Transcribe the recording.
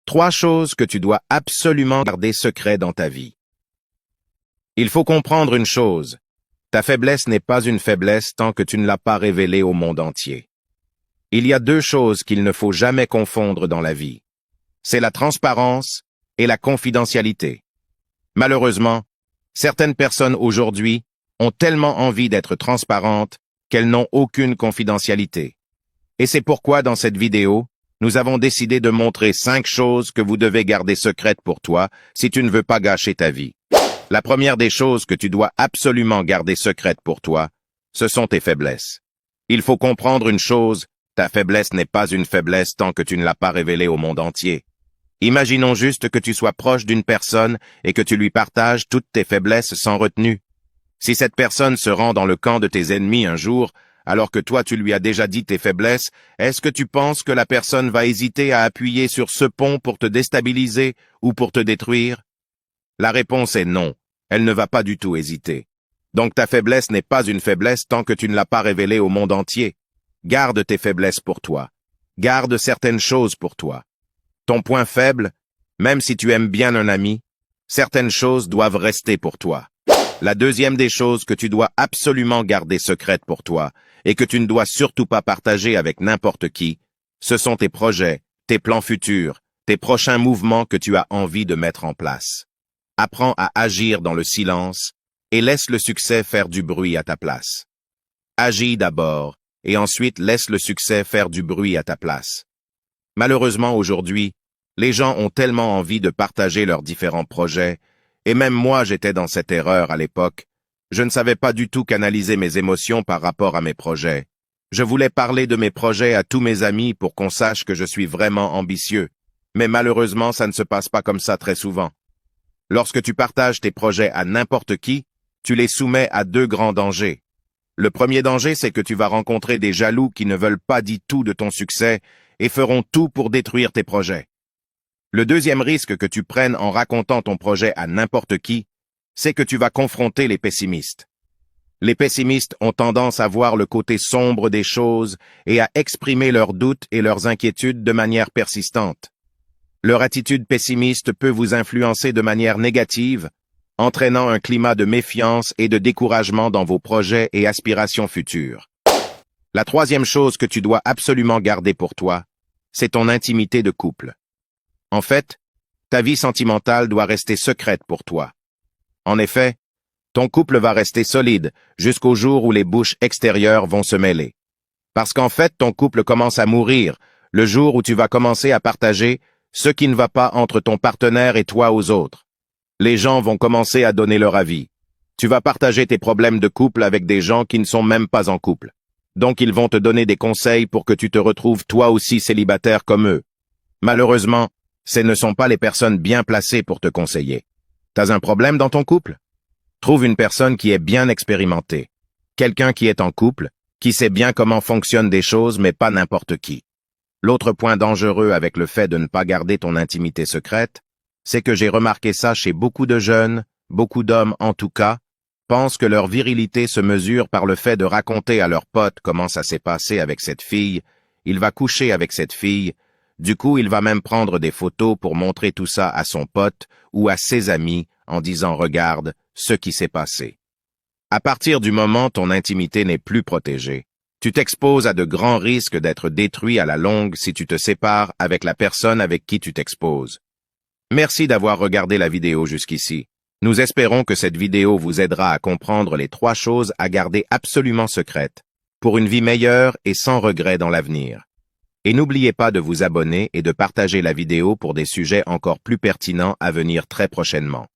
3 choses que tu dois absolument garder secrètes dans ta vie. Il faut comprendre une chose. Ta faiblesse n'est pas une faiblesse tant que tu ne l'as pas révélée au monde entier. Il y a 2 choses qu'il ne faut jamais confondre dans la vie. C'est la transparence et la confidentialité. Malheureusement, certaines personnes aujourd'hui ont tellement envie d'être transparentes qu'elles n'ont aucune confidentialité. Et c'est pourquoi dans cette vidéo, nous avons décidé de montrer 5 choses que vous devez garder secrètes pour toi si tu ne veux pas gâcher ta vie. La première des choses que tu dois absolument garder secrète pour toi, ce sont tes faiblesses. Il faut comprendre une chose, ta faiblesse n'est pas une faiblesse tant que tu ne l'as pas révélée au monde entier. Imaginons juste que tu sois proche d'une personne et que tu lui partages toutes tes faiblesses sans retenue. Si cette personne se rend dans le camp de tes ennemis un jour, alors que toi tu lui as déjà dit tes faiblesses, est-ce que tu penses que la personne va hésiter à appuyer sur ce pont pour te déstabiliser ou pour te détruire? La réponse est non, elle ne va pas du tout hésiter. Donc ta faiblesse n'est pas une faiblesse tant que tu ne l'as pas révélée au monde entier. Garde tes faiblesses pour toi. Garde certaines choses pour toi. Ton point faible, même si tu aimes bien un ami, certaines choses doivent rester pour toi. La deuxième des choses que tu dois absolument garder secrète pour toi et que tu ne dois surtout pas partager avec n'importe qui, ce sont tes projets, tes plans futurs, tes prochains mouvements que tu as envie de mettre en place. Apprends à agir dans le silence et laisse le succès faire du bruit à ta place. Agis d'abord et ensuite laisse le succès faire du bruit à ta place. Malheureusement aujourd'hui, les gens ont tellement envie de partager leurs différents projets, et même moi j'étais dans cette erreur à l'époque. Je ne savais pas du tout canaliser mes émotions par rapport à mes projets. Je voulais parler de mes projets à tous mes amis pour qu'on sache que je suis vraiment ambitieux, mais malheureusement ça ne se passe pas comme ça très souvent. Lorsque tu partages tes projets à n'importe qui, tu les soumets à 2 grands dangers. Le premier danger, c'est que tu vas rencontrer des jaloux qui ne veulent pas du tout de ton succès et feront tout pour détruire tes projets. Le deuxième risque que tu prennes en racontant ton projet à n'importe qui, c'est que tu vas confronter les pessimistes. Les pessimistes ont tendance à voir le côté sombre des choses et à exprimer leurs doutes et leurs inquiétudes de manière persistante. Leur attitude pessimiste peut vous influencer de manière négative, entraînant un climat de méfiance et de découragement dans vos projets et aspirations futures. La troisième chose que tu dois absolument garder pour toi, c'est ton intimité de couple. En fait, ta vie sentimentale doit rester secrète pour toi. En effet, ton couple va rester solide jusqu'au jour où les bouches extérieures vont se mêler. Parce qu'en fait, ton couple commence à mourir le jour où tu vas commencer à partager ce qui ne va pas entre ton partenaire et toi aux autres. Les gens vont commencer à donner leur avis. Tu vas partager tes problèmes de couple avec des gens qui ne sont même pas en couple. Donc ils vont te donner des conseils pour que tu te retrouves toi aussi célibataire comme eux. Malheureusement, ce ne sont pas les personnes bien placées pour te conseiller. T'as un problème dans ton couple? Trouve une personne qui est bien expérimentée. Quelqu'un qui est en couple, qui sait bien comment fonctionnent des choses mais pas n'importe qui. L'autre point dangereux avec le fait de ne pas garder ton intimité secrète, c'est que j'ai remarqué ça chez beaucoup de jeunes, beaucoup d'hommes en tout cas, pensent que leur virilité se mesure par le fait de raconter à leurs potes comment ça s'est passé avec cette fille, il va coucher avec cette fille, du coup il va même prendre des photos pour montrer tout ça à son pote ou à ses amis en disant « Regarde ce qui s'est passé ». À partir du moment où ton intimité n'est plus protégée, tu t'exposes à de grands risques d'être détruit à la longue si tu te sépares avec la personne avec qui tu t'exposes. Merci d'avoir regardé la vidéo jusqu'ici. Nous espérons que cette vidéo vous aidera à comprendre les 3 choses à garder absolument secrètes pour une vie meilleure et sans regret dans l'avenir. Et n'oubliez pas de vous abonner et de partager la vidéo pour des sujets encore plus pertinents à venir très prochainement.